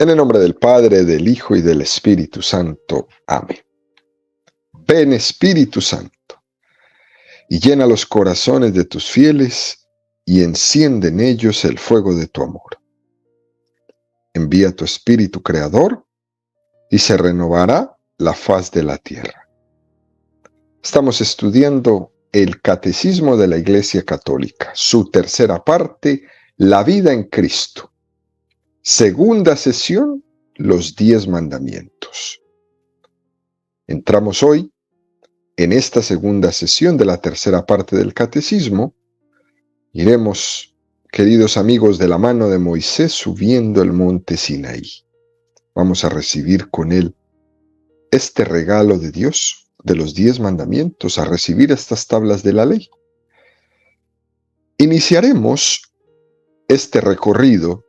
En el nombre del Padre, del Hijo y del Espíritu Santo. Amén. Ven, Espíritu Santo, y llena los corazones de tus fieles, y enciende en ellos el fuego de tu amor. Envía tu Espíritu Creador, y se renovará la faz de la tierra. Estamos estudiando el Catecismo de la Iglesia Católica, su tercera parte, la vida en Cristo. Segunda sesión, los 10 mandamientos. Entramos hoy en esta segunda sesión de la tercera parte del Catecismo. Iremos, queridos amigos, de la mano de Moisés subiendo el monte Sinaí. Vamos a recibir con él este regalo de Dios, de los 10 mandamientos, a recibir estas tablas de la ley. Iniciaremos este recorrido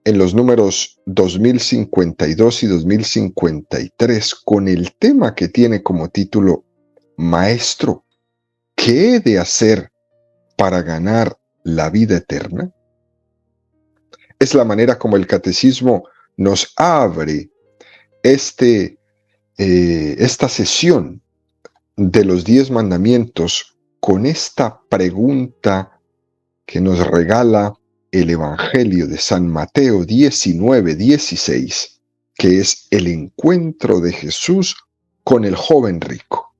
en los números 2052 y 2053 con el tema que tiene como título Maestro, ¿qué he de hacer para ganar la vida eterna? Es la manera como el Catecismo nos abre esta sesión de los 10 mandamientos con esta pregunta que nos regala el Evangelio de San Mateo 19:16, que es el encuentro de Jesús con el joven rico.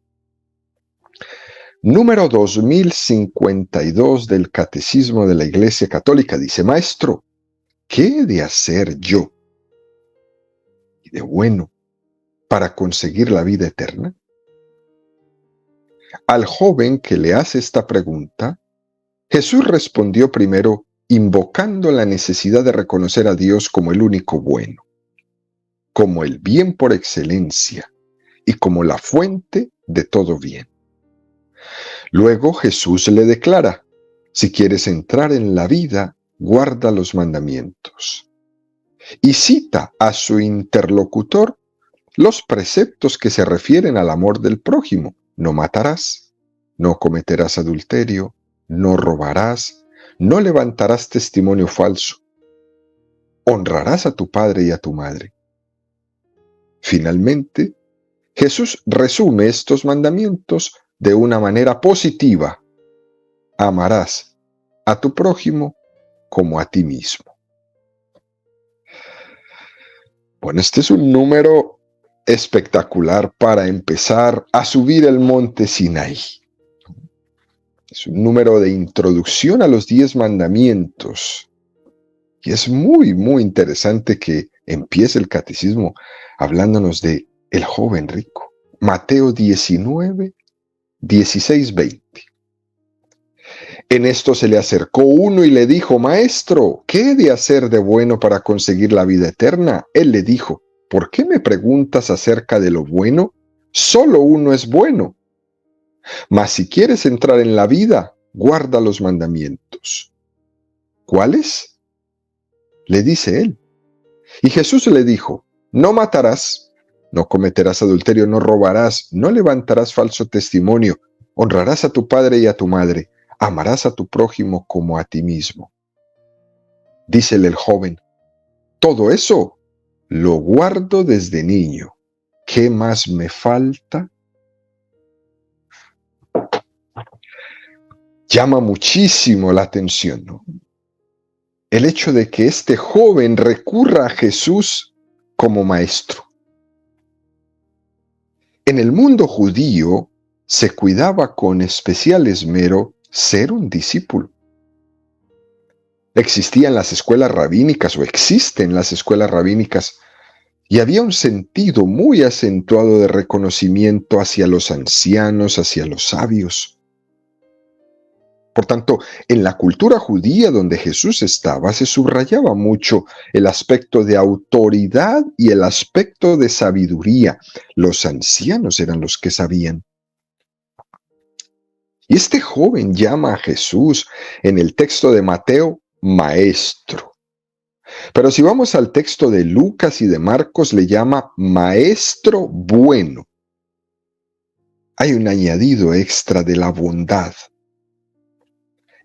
Número 2052 del Catecismo de la Iglesia Católica dice: Maestro, ¿qué he de hacer yo y de bueno para conseguir la vida eterna? Al joven que le hace esta pregunta, Jesús respondió primero invocando la necesidad de reconocer a Dios como el único bueno, como el bien por excelencia y como la fuente de todo bien. Luego Jesús le declara: si quieres entrar en la vida, guarda los mandamientos. Y cita a su interlocutor los preceptos que se refieren al amor del prójimo: no matarás, no cometerás adulterio, no robarás, no levantarás testimonio falso, honrarás a tu padre y a tu madre. Finalmente, Jesús resume estos mandamientos de una manera positiva: amarás a tu prójimo como a ti mismo. Bueno, este es un número espectacular para empezar a subir el monte Sinaí. Es un número de introducción a los 10 mandamientos. Y es muy, muy interesante que empiece el catecismo hablándonos de el joven rico. Mateo 19, 16, 20. En esto se le acercó uno y le dijo: Maestro, ¿qué he de hacer de bueno para conseguir la vida eterna? Él le dijo: ¿por qué me preguntas acerca de lo bueno? Solo uno es bueno. Mas si quieres entrar en la vida, guarda los mandamientos. ¿Cuáles? Le dice él. Y Jesús le dijo: no matarás, no cometerás adulterio, no robarás, no levantarás falso testimonio, honrarás a tu padre y a tu madre, amarás a tu prójimo como a ti mismo. Dícele el joven: todo eso lo guardo desde niño. ¿Qué más me falta? Llama muchísimo la atención, ¿no? El hecho de que este joven recurra a Jesús como maestro. En el mundo judío se cuidaba con especial esmero ser un discípulo. Existían las escuelas rabínicas, o existen las escuelas rabínicas, y había un sentido muy acentuado de reconocimiento hacia los ancianos, hacia los sabios. Por tanto, en la cultura judía donde Jesús estaba, se subrayaba mucho el aspecto de autoridad y el aspecto de sabiduría. Los ancianos eran los que sabían. Y este joven llama a Jesús en el texto de Mateo maestro. Pero si vamos al texto de Lucas y de Marcos, le llama maestro bueno. Hay un añadido extra de la bondad.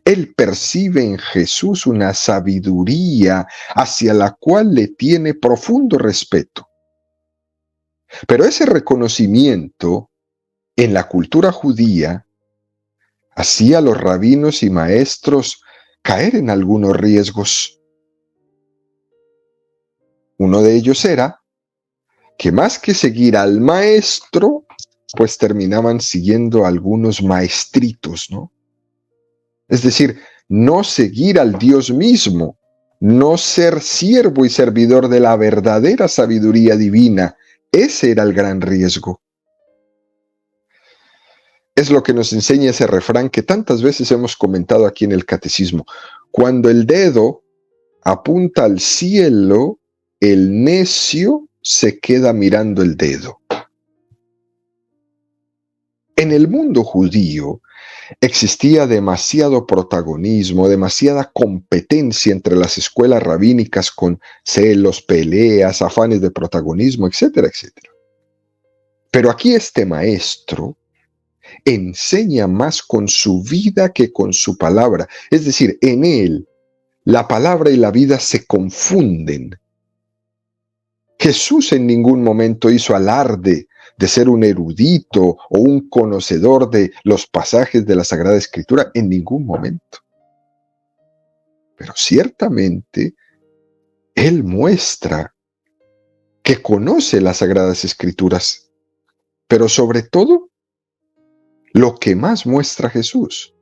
Él percibe en Jesús una sabiduría hacia la cual le tiene profundo respeto. Pero ese reconocimiento en la cultura judía hacía a los rabinos y maestros caer en algunos riesgos. Uno de ellos era que más que seguir al maestro, pues terminaban siguiendo a algunos maestritos, ¿no? Es decir, no seguir al Dios mismo, no ser siervo y servidor de la verdadera sabiduría divina. Ese era el gran riesgo. Es lo que nos enseña ese refrán que tantas veces hemos comentado aquí en el catecismo. Cuando el dedo apunta al cielo, el necio se queda mirando el dedo. En el mundo judío existía demasiado protagonismo, demasiada competencia entre las escuelas rabínicas con celos, peleas, afanes de protagonismo, etcétera, etcétera. Pero aquí este maestro enseña más con su vida que con su palabra. Es decir, en él la palabra y la vida se confunden. Jesús en ningún momento hizo alarde de ser un erudito o un conocedor de los pasajes de la Sagrada Escritura, en ningún momento. Pero ciertamente Él muestra que conoce las Sagradas Escrituras, pero sobre todo, lo que más muestra Jesús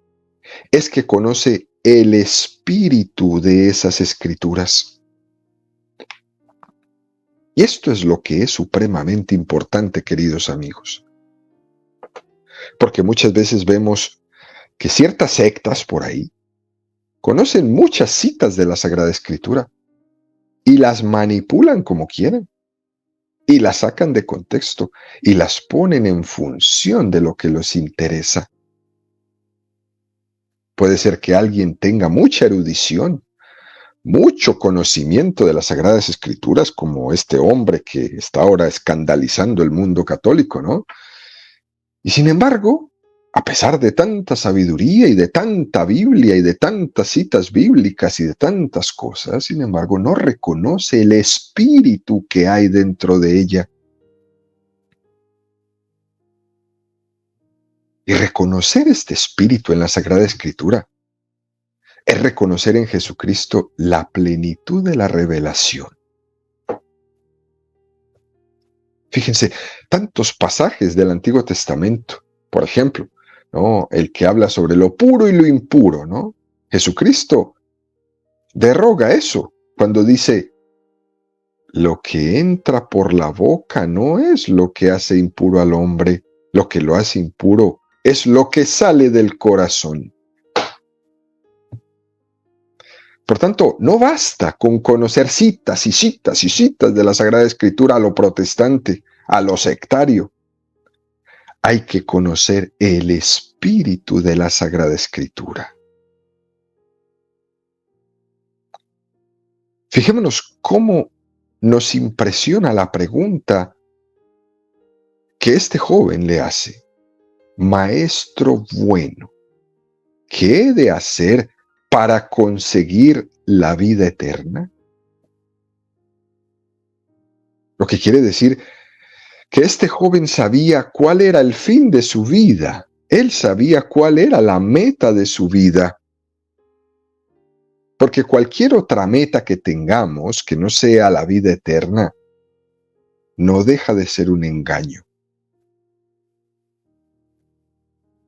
es que conoce el espíritu de esas Escrituras. Y esto es lo que es supremamente importante, queridos amigos. Porque muchas veces vemos que ciertas sectas por ahí conocen muchas citas de la Sagrada Escritura y las manipulan como quieren y las sacan de contexto y las ponen en función de lo que les interesa. Puede ser que alguien tenga mucha erudición, mucho conocimiento de las Sagradas Escrituras, como este hombre que está ahora escandalizando el mundo católico, ¿no? Y sin embargo, a pesar de tanta sabiduría y de tanta Biblia y de tantas citas bíblicas y de tantas cosas, sin embargo, no reconoce el espíritu que hay dentro de ella. Y reconocer este espíritu en la Sagrada Escritura es reconocer en Jesucristo la plenitud de la revelación. Fíjense, tantos pasajes del Antiguo Testamento, por ejemplo, ¿no? El que habla sobre lo puro y lo impuro, ¿no? Jesucristo derroga eso cuando dice, lo que entra por la boca no es lo que hace impuro al hombre, lo que lo hace impuro es lo que sale del corazón. Por tanto, no basta con conocer citas y citas y citas de la Sagrada Escritura a lo protestante, a lo sectario. Hay que conocer el espíritu de la Sagrada Escritura. Fijémonos cómo nos impresiona la pregunta que este joven le hace. Maestro bueno, ¿qué he de hacer para conseguir la vida eterna? Lo que quiere decir que este joven sabía cuál era el fin de su vida. Él sabía cuál era la meta de su vida. Porque cualquier otra meta que tengamos que no sea la vida eterna, no deja de ser un engaño.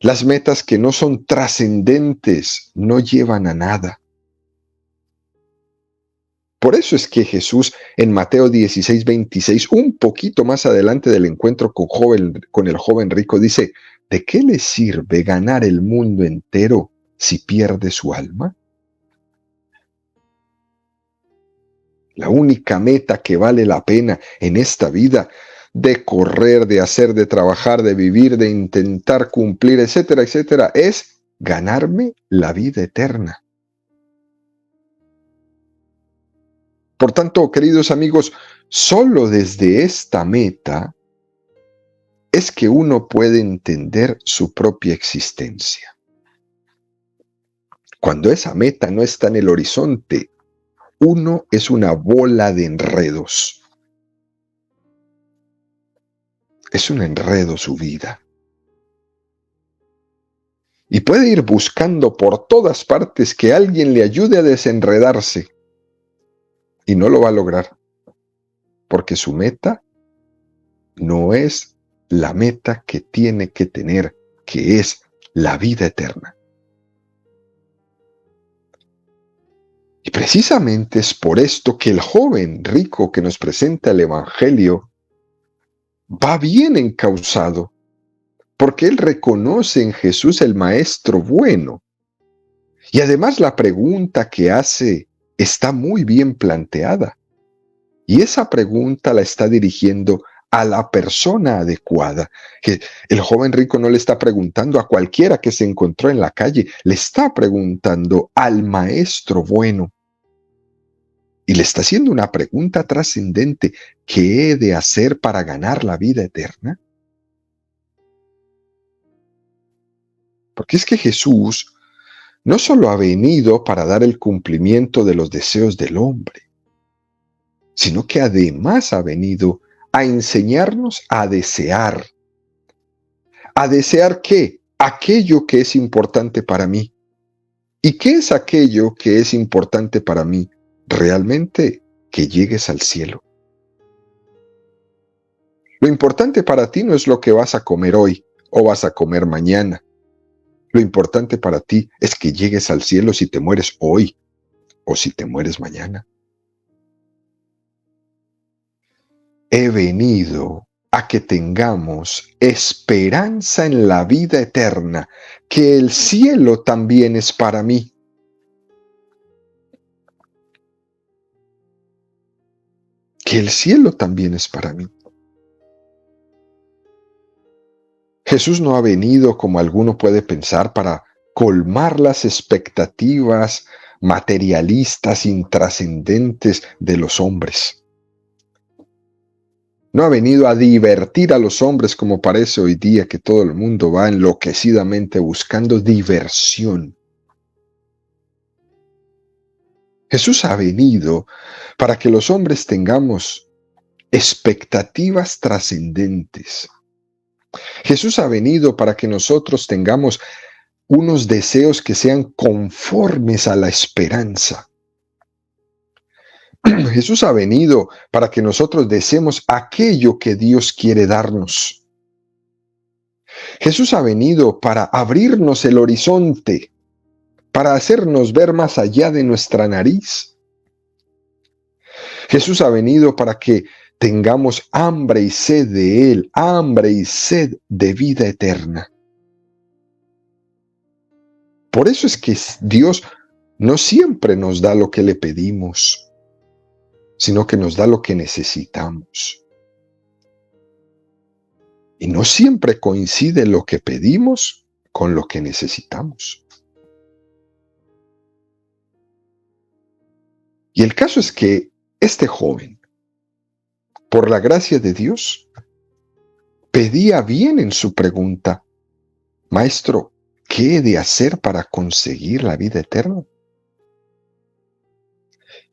Las metas que no son trascendentes no llevan a nada. Por eso es que Jesús en Mateo 16:26, un poquito más adelante del encuentro con el joven rico, dice, ¿de qué le sirve ganar el mundo entero si pierde su alma? La única meta que vale la pena en esta vida de correr, de hacer, de trabajar, de vivir, de intentar cumplir, etcétera, etcétera, es ganarme la vida eterna. Por tanto, queridos amigos, solo desde esta meta es que uno puede entender su propia existencia. cuando esa meta no está en el horizonte, uno es una bola de enredos. Es un enredo su vida. Y puede ir buscando por todas partes que alguien le ayude a desenredarse. Y no lo va a lograr. Porque su meta no es la meta que tiene que tener, que es la vida eterna. Y precisamente es por esto que el joven rico que nos presenta el Evangelio va bien encauzado, porque él reconoce en Jesús el Maestro bueno. Y además la pregunta que hace está muy bien planteada. Y esa pregunta la está dirigiendo a la persona adecuada. Que el joven rico no le está preguntando a cualquiera que se encontró en la calle, le está preguntando al Maestro bueno. Y le está haciendo una pregunta trascendente: ¿qué he de hacer para ganar la vida eterna? Porque es que Jesús no solo ha venido para dar el cumplimiento de los deseos del hombre, sino que además ha venido a enseñarnos a desear. ¿A desear qué? Aquello que es importante para mí. ¿Y qué es aquello que es importante para mí? Realmente, que llegues al cielo. Lo importante para ti no es lo que vas a comer hoy o vas a comer mañana. Lo importante para ti es que llegues al cielo si te mueres hoy o si te mueres mañana. He venido a que tengamos esperanza en la vida eterna, que el cielo también es para mí. Que el cielo también es para mí. Jesús no ha venido, como alguno puede pensar, para colmar las expectativas materialistas, intrascendentes de los hombres. No ha venido a divertir a los hombres como parece hoy día, que todo el mundo va enloquecidamente buscando diversión. Jesús ha venido para que los hombres tengamos expectativas trascendentes. Jesús ha venido para que nosotros tengamos unos deseos que sean conformes a la esperanza. Jesús ha venido para que nosotros deseemos aquello que Dios quiere darnos. Jesús ha venido para abrirnos el horizonte, para hacernos ver más allá de nuestra nariz. Jesús ha venido para que tengamos hambre y sed de Él, hambre y sed de vida eterna. Por eso es que Dios no siempre nos da lo que le pedimos, sino que nos da lo que necesitamos. Y no siempre coincide lo que pedimos con lo que necesitamos. Y el caso es que este joven, por la gracia de Dios, pedía bien en su pregunta: Maestro, ¿qué he de hacer para conseguir la vida eterna?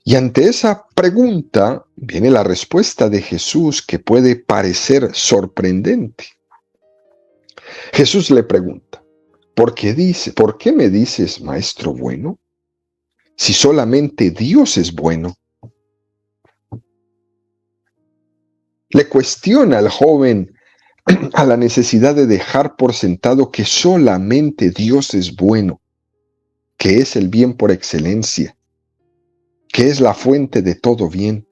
Y ante esa pregunta viene la respuesta de Jesús, que puede parecer sorprendente. Jesús le pregunta: ¿por qué me dices, Maestro bueno? Si solamente Dios es bueno. Le cuestiona al joven a la necesidad de dejar por sentado que solamente Dios es bueno, que es el bien por excelencia, que es la fuente de todo bien.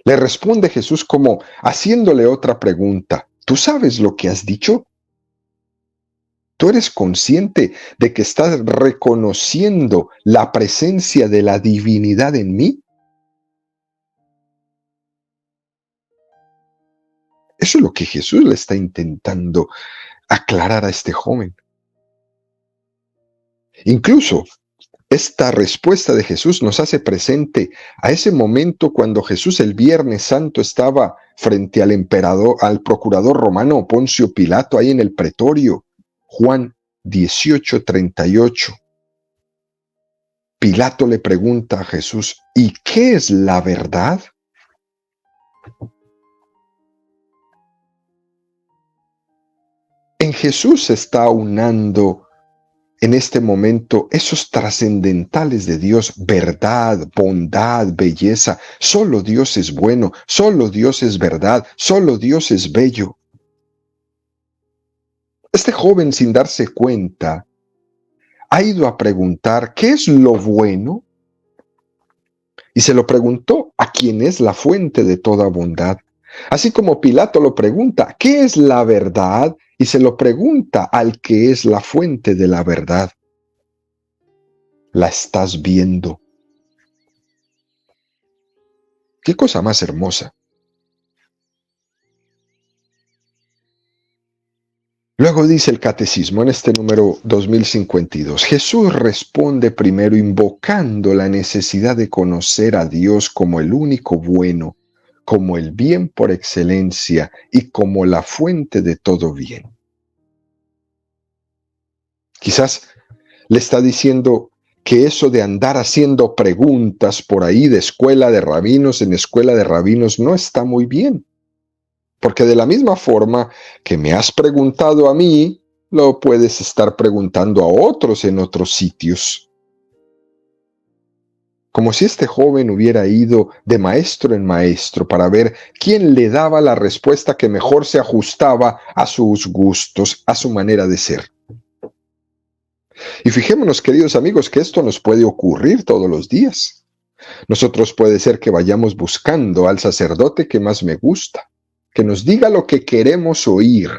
Le responde Jesús como haciéndole otra pregunta: ¿tú sabes lo que has dicho? ¿Tú eres consciente de que estás reconociendo la presencia de la divinidad en mí? Eso es lo que Jesús le está intentando aclarar a este joven. Incluso esta respuesta de Jesús nos hace presente a ese momento cuando Jesús el Viernes Santo estaba frente al emperador, al procurador romano Poncio Pilato, ahí en el pretorio. Juan 18:38. Pilato le pregunta a Jesús, ¿y qué es la verdad? En Jesús se está aunando en este momento esos trascendentales de Dios: verdad, bondad, belleza. Solo Dios es bueno, solo Dios es verdad, solo Dios es bello. Este joven, sin darse cuenta, ha ido a preguntar ¿qué es lo bueno? Y se lo preguntó a quien es la fuente de toda bondad. Así como Pilato lo pregunta, ¿qué es la verdad? Y se lo pregunta al que es la fuente de la verdad. La estás viendo. Qué cosa más hermosa. Luego dice el catecismo en este número 2052, Jesús responde primero invocando la necesidad de conocer a Dios como el único bueno, como el bien por excelencia y como la fuente de todo bien. Quizás le está diciendo que eso de andar haciendo preguntas por ahí de escuela de rabinos en escuela de rabinos no está muy bien. Porque de la misma forma que me has preguntado a mí, lo puedes estar preguntando a otros en otros sitios. Como si este joven hubiera ido de maestro en maestro para ver quién le daba la respuesta que mejor se ajustaba a sus gustos, a su manera de ser. Y fijémonos, queridos amigos, que esto nos puede ocurrir todos los días. Nosotros puede ser que vayamos buscando al sacerdote que más me gusta, que nos diga lo que queremos oír,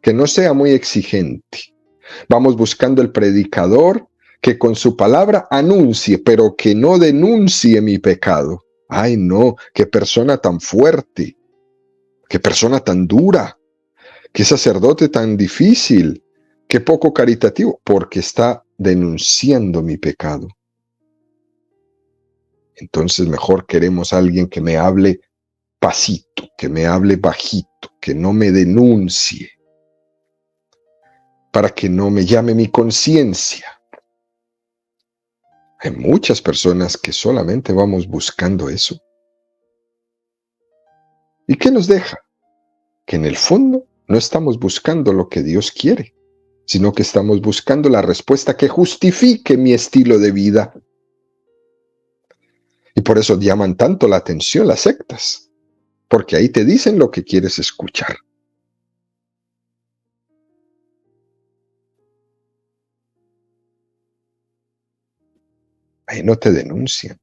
que no sea muy exigente. Vamos buscando el predicador que con su palabra anuncie, pero que no denuncie mi pecado. Ay, no, qué persona tan fuerte, qué persona tan dura, qué sacerdote tan difícil, qué poco caritativo, porque está denunciando mi pecado. Entonces mejor queremos a alguien que me hable pasito, que me hable bajito, que no me denuncie, para que no me llame mi conciencia. Hay muchas personas que solamente vamos buscando eso. ¿Y qué nos deja? Que en el fondo no estamos buscando lo que Dios quiere, sino que estamos buscando la respuesta que justifique mi estilo de vida. Y por eso llaman tanto la atención las sectas, porque ahí te dicen lo que quieres escuchar. Ahí no te denuncian.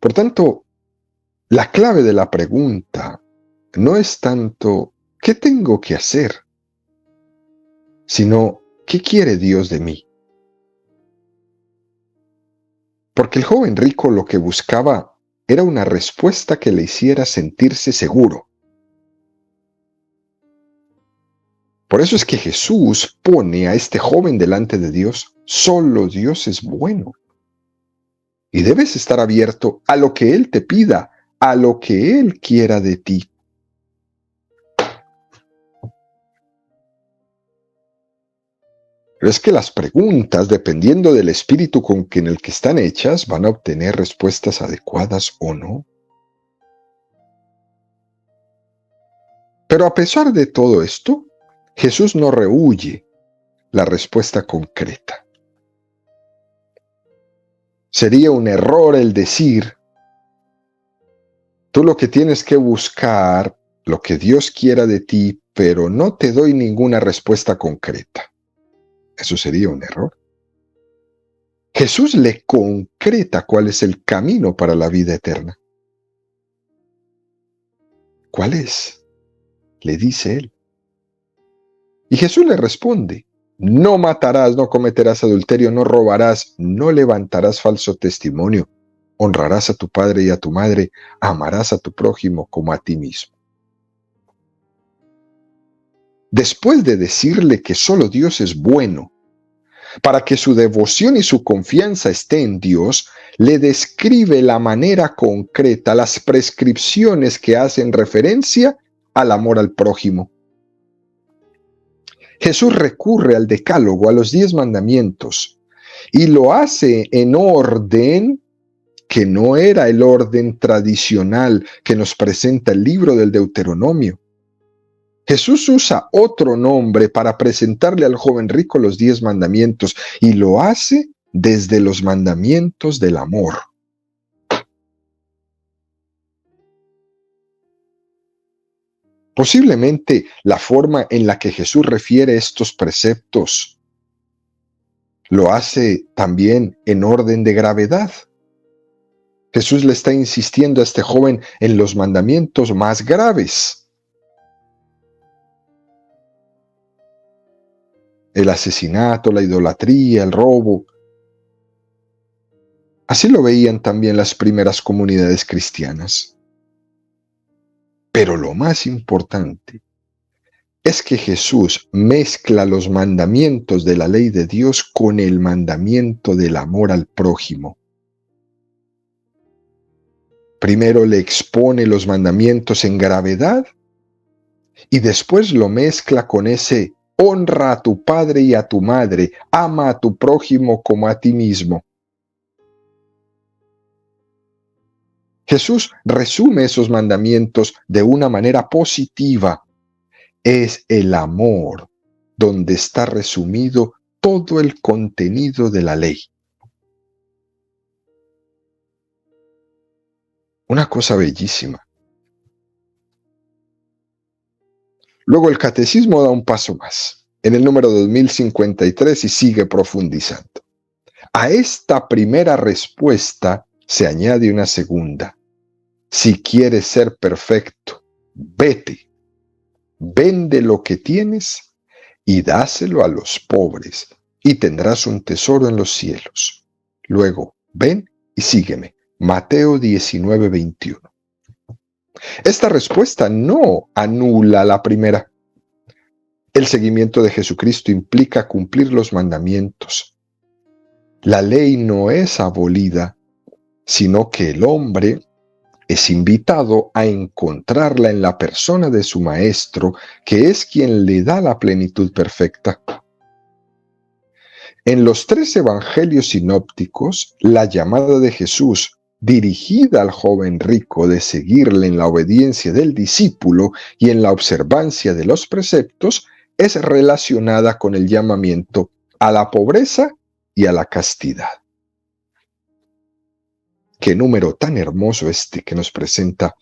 Por tanto, la clave de la pregunta no es tanto ¿qué tengo que hacer?, sino ¿qué quiere Dios de mí? Porque el joven rico lo que buscaba era una respuesta que le hiciera sentirse seguro. Por eso es que Jesús pone a este joven delante de Dios. Solo Dios es bueno. Y debes estar abierto a lo que Él te pida, a lo que Él quiera de ti. Pero es que las preguntas, dependiendo del espíritu con que en el que están hechas, van a obtener respuestas adecuadas o no. Pero a pesar de todo esto, Jesús no rehúye la respuesta concreta. Sería un error el decir, tú lo que tienes que buscar, lo que Dios quiera de ti, pero no te doy ninguna respuesta concreta. Eso sería un error. Jesús le concreta cuál es el camino para la vida eterna. ¿Cuál es?, le dice él. Y Jesús le responde, no matarás, no cometerás adulterio, no robarás, no levantarás falso testimonio, honrarás a tu padre y a tu madre, amarás a tu prójimo como a ti mismo. Después de decirle que solo Dios es bueno, para que su devoción y su confianza esté en Dios, le describe la manera concreta, las prescripciones que hacen referencia al amor al prójimo. Jesús recurre al decálogo, a los 10 mandamientos, y lo hace en orden que no era el orden tradicional que nos presenta el libro del Deuteronomio. Jesús usa otro nombre para presentarle al joven rico los 10 mandamientos, y lo hace desde los mandamientos del amor. Posiblemente la forma en la que Jesús refiere estos preceptos lo hace también en orden de gravedad. Jesús le está insistiendo a este joven en los mandamientos más graves. El asesinato, la idolatría, el robo. Así lo veían también las primeras comunidades cristianas. Pero lo más importante es que Jesús mezcla los mandamientos de la ley de Dios con el mandamiento del amor al prójimo. Primero le expone los mandamientos en gravedad y después lo mezcla con ese honra a tu padre y a tu madre, ama a tu prójimo como a ti mismo. Jesús resume esos mandamientos de una manera positiva. Es el amor donde está resumido todo el contenido de la ley. Una cosa bellísima. Luego el catecismo da un paso más, en el número 2053, y sigue profundizando. A esta primera respuesta se añade una segunda. Si quieres ser perfecto, vete, vende lo que tienes y dáselo a los pobres, y tendrás un tesoro en los cielos. Luego, ven y sígueme. Mateo 19:21. Esta respuesta no anula la primera. El seguimiento de Jesucristo implica cumplir los mandamientos. La ley no es abolida, sino que el hombre es invitado a encontrarla en la persona de su Maestro, que es quien le da la plenitud perfecta. En los 3 evangelios sinópticos, la llamada de Jesús dirigida al joven rico de seguirle en la obediencia del discípulo y en la observancia de los preceptos es relacionada con el llamamiento a la pobreza y a la castidad. Qué número tan hermoso este que nos presenta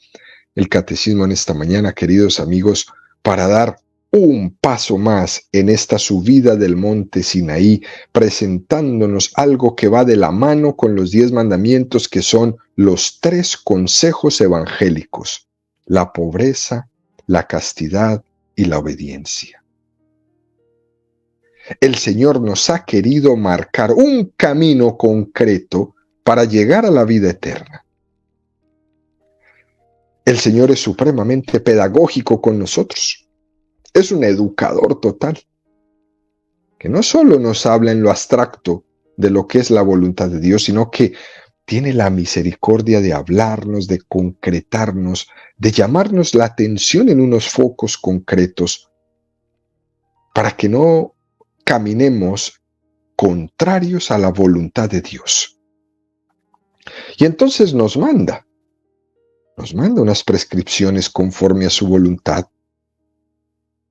el catecismo en esta mañana, queridos amigos, para dar un paso más en esta subida del monte Sinaí, presentándonos algo que va de la mano con los 10 mandamientos, que son los 3 consejos evangélicos: la pobreza, la castidad y la obediencia. El Señor nos ha querido marcar un camino concreto para llegar a la vida eterna. El Señor es supremamente pedagógico con nosotros. Es un educador total, que no solo nos habla en lo abstracto de lo que es la voluntad de Dios, sino que tiene la misericordia de hablarnos, de concretarnos, de llamarnos la atención en unos focos concretos, para que no caminemos contrarios a la voluntad de Dios. Y entonces nos manda unas prescripciones conforme a su voluntad.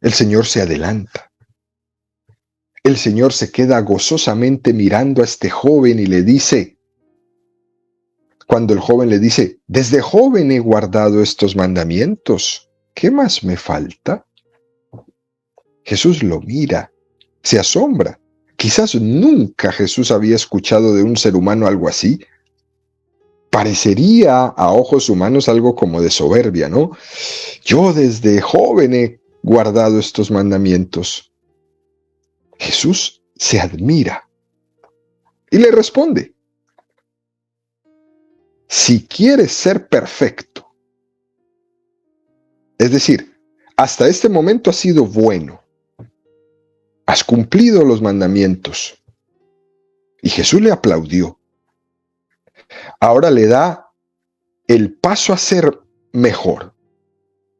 El Señor se adelanta. El Señor se queda gozosamente mirando a este joven y le dice, cuando el joven le dice: desde joven he guardado estos mandamientos, ¿qué más me falta? Jesús lo mira, se asombra. Quizás nunca Jesús había escuchado de un ser humano algo así. Parecería a ojos humanos algo como de soberbia, ¿no? Yo desde joven he guardado estos mandamientos. Jesús se admira y le responde: si quieres ser perfecto, es decir, hasta este momento has sido bueno, has cumplido los mandamientos. Y Jesús le aplaudió. Ahora le da el paso a ser mejor.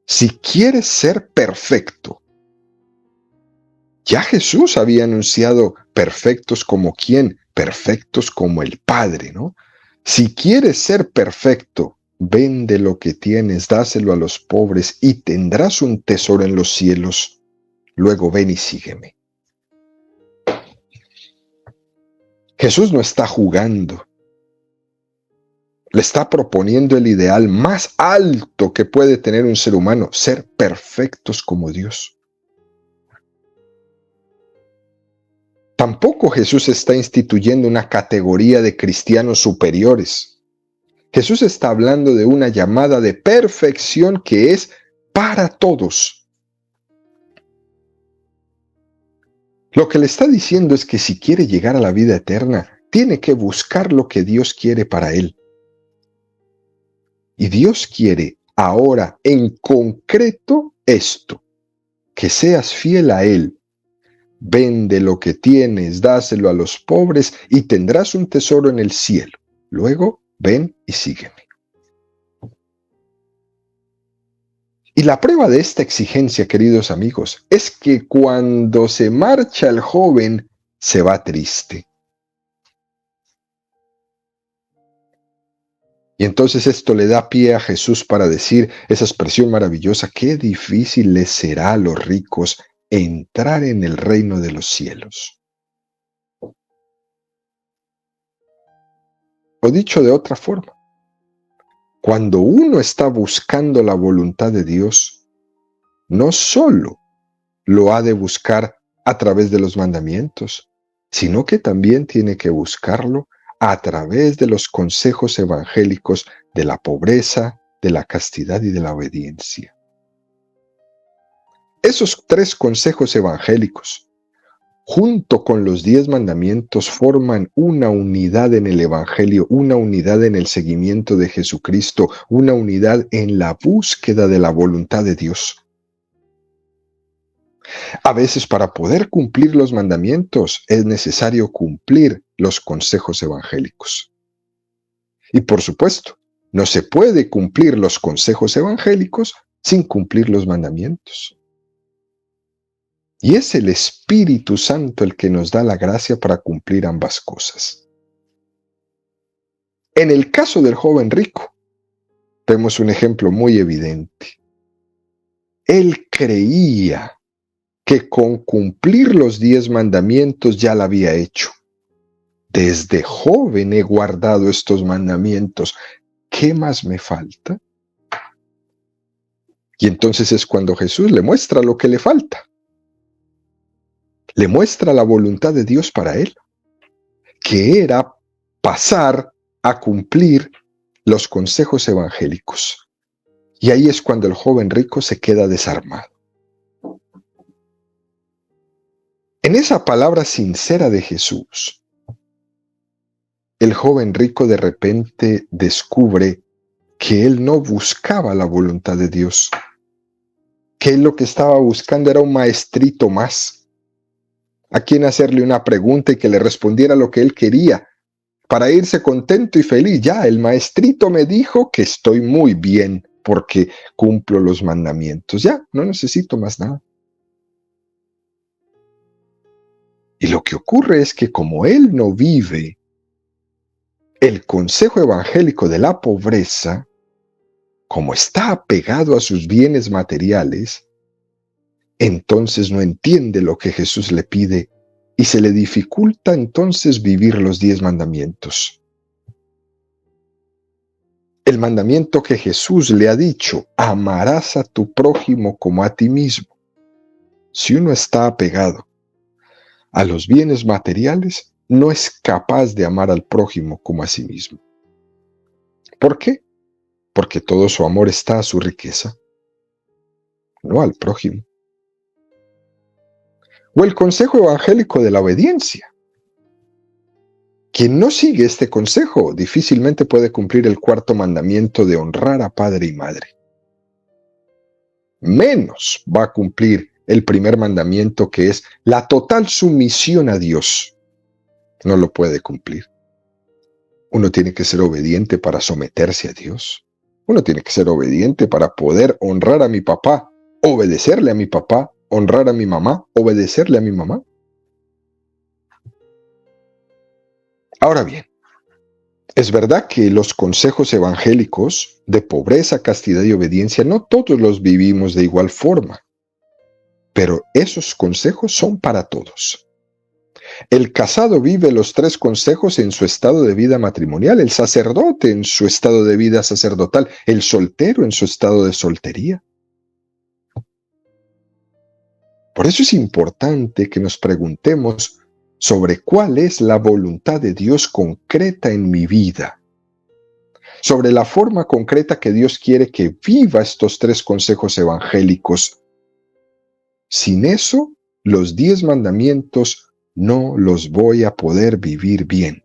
Si quieres ser perfecto, ya Jesús había anunciado perfectos como quién, perfectos como el Padre, ¿no? Si quieres ser perfecto, vende lo que tienes, dáselo a los pobres y tendrás un tesoro en los cielos. Luego ven y sígueme. Jesús no está jugando. Le está proponiendo el ideal más alto que puede tener un ser humano, ser perfectos como Dios. Tampoco Jesús está instituyendo una categoría de cristianos superiores. Jesús está hablando de una llamada de perfección que es para todos. Lo que le está diciendo es que si quiere llegar a la vida eterna, tiene que buscar lo que Dios quiere para él. Y Dios quiere ahora en concreto esto, que seas fiel a Él. Vende lo que tienes, dáselo a los pobres y tendrás un tesoro en el cielo. Luego, ven y sígueme. Y la prueba de esta exigencia, queridos amigos, es que cuando se marcha el joven, se va triste. Y entonces esto le da pie a Jesús para decir esa expresión maravillosa: qué difícil les será a los ricos entrar en el reino de los cielos. O dicho de otra forma, cuando uno está buscando la voluntad de Dios, no solo lo ha de buscar a través de los mandamientos, sino que también tiene que buscarlo a través de los consejos evangélicos de la pobreza, de la castidad y de la obediencia. Esos tres consejos evangélicos, junto con los 10 mandamientos, forman una unidad en el Evangelio, una unidad en el seguimiento de Jesucristo, una unidad en la búsqueda de la voluntad de Dios. A veces, para poder cumplir los mandamientos, es necesario cumplir los consejos evangélicos. Y por supuesto, no se puede cumplir los consejos evangélicos sin cumplir los mandamientos. Y es el Espíritu Santo el que nos da la gracia para cumplir ambas cosas. En el caso del joven rico, vemos un ejemplo muy evidente. Él creía que con cumplir los 10 mandamientos ya la había hecho. Desde joven he guardado estos mandamientos. ¿Qué más me falta? Y entonces es cuando Jesús le muestra lo que le falta. Le muestra la voluntad de Dios para él, que era pasar a cumplir los consejos evangélicos. Y ahí es cuando el joven rico se queda desarmado. En esa palabra sincera de Jesús, el joven rico de repente descubre que él no buscaba la voluntad de Dios, que él lo que estaba buscando era un maestrito más, a quien hacerle una pregunta y que le respondiera lo que él quería, para irse contento y feliz. Ya, el maestrito me dijo que estoy muy bien porque cumplo los mandamientos. Ya, no necesito más nada. Y lo que ocurre es que como él no vive el consejo evangélico de la pobreza, como está apegado a sus bienes materiales, entonces no entiende lo que Jesús le pide y se le dificulta entonces vivir los 10 mandamientos. El mandamiento que Jesús le ha dicho: amarás a tu prójimo como a ti mismo. Si uno está apegado a los bienes materiales, no es capaz de amar al prójimo como a sí mismo. ¿Por qué? Porque todo su amor está a su riqueza, no al prójimo. O el consejo evangélico de la obediencia. Quien no sigue este consejo difícilmente puede cumplir el 4º mandamiento de honrar a padre y madre. Menos va a cumplir el 1er mandamiento, que es la total sumisión a Dios. No lo puede cumplir. Uno tiene que ser obediente para someterse a Dios. Uno tiene que ser obediente para poder honrar a mi papá, obedecerle a mi papá, honrar a mi mamá, obedecerle a mi mamá. Ahora bien, es verdad que los consejos evangélicos de pobreza, castidad y obediencia no todos los vivimos de igual forma, pero esos consejos son para todos. El casado vive los 3 consejos en su estado de vida matrimonial, el sacerdote en su estado de vida sacerdotal, el soltero en su estado de soltería. Por eso es importante que nos preguntemos sobre cuál es la voluntad de Dios concreta en mi vida, sobre la forma concreta que Dios quiere que viva estos 3 consejos evangélicos. Sin eso, los 10 mandamientos no los voy a poder vivir bien.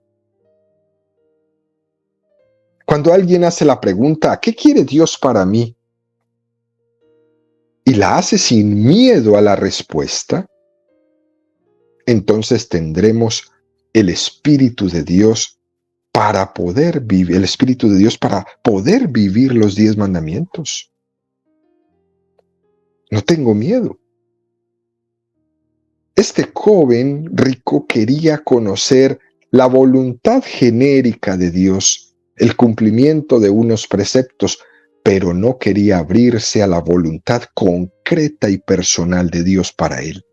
Cuando alguien hace la pregunta, ¿qué quiere Dios para mí? Y la hace sin miedo a la respuesta, entonces tendremos el Espíritu de Dios para poder vivir, el Espíritu de Dios para poder vivir los 10 mandamientos. No tengo miedo. Este joven rico quería conocer la voluntad genérica de Dios, el cumplimiento de unos preceptos, pero no quería abrirse a la voluntad concreta y personal de Dios para él.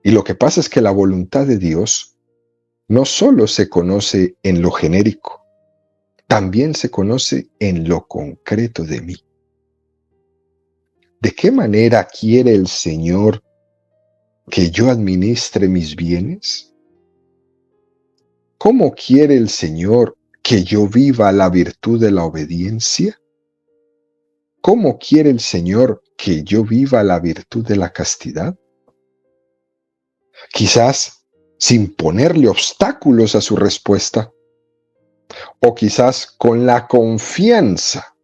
Y lo que pasa es que la voluntad de Dios no solo se conoce en lo genérico, también se conoce en lo concreto de mí. ¿De qué manera quiere el Señor que yo administre mis bienes? ¿Cómo quiere el Señor que yo viva la virtud de la obediencia? ¿Cómo quiere el Señor que yo viva la virtud de la castidad? Quizás sin ponerle obstáculos a su respuesta, o quizás con la confianza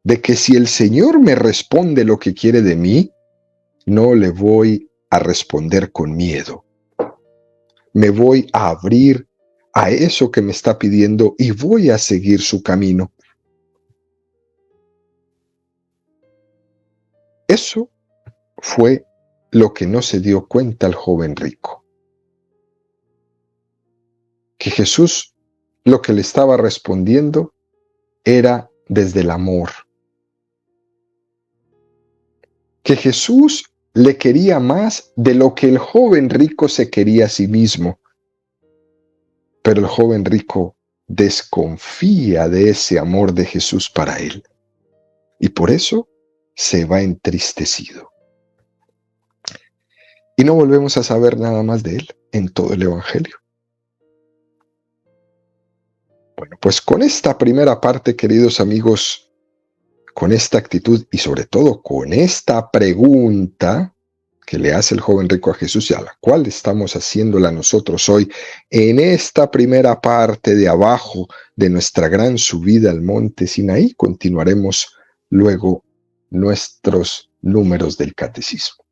de que si el Señor me responde lo que quiere de mí, no le voy a responder con miedo. Me voy a abrir a eso que me está pidiendo y voy a seguir su camino. Eso fue lo que no se dio cuenta el joven rico. Que Jesús lo que le estaba respondiendo era desde el amor. Que Jesús le quería más de lo que el joven rico se quería a sí mismo. Pero el joven rico desconfía de ese amor de Jesús para él. Y por eso se va entristecido. Y no volvemos a saber nada más de él en todo el Evangelio. Bueno, pues con esta primera parte, queridos amigos, con esta actitud y sobre todo con esta pregunta que le hace el joven rico a Jesús y a la cual estamos haciéndola nosotros hoy, en esta primera parte de abajo de nuestra gran subida al monte Sinaí, continuaremos luego nuestros números del catecismo.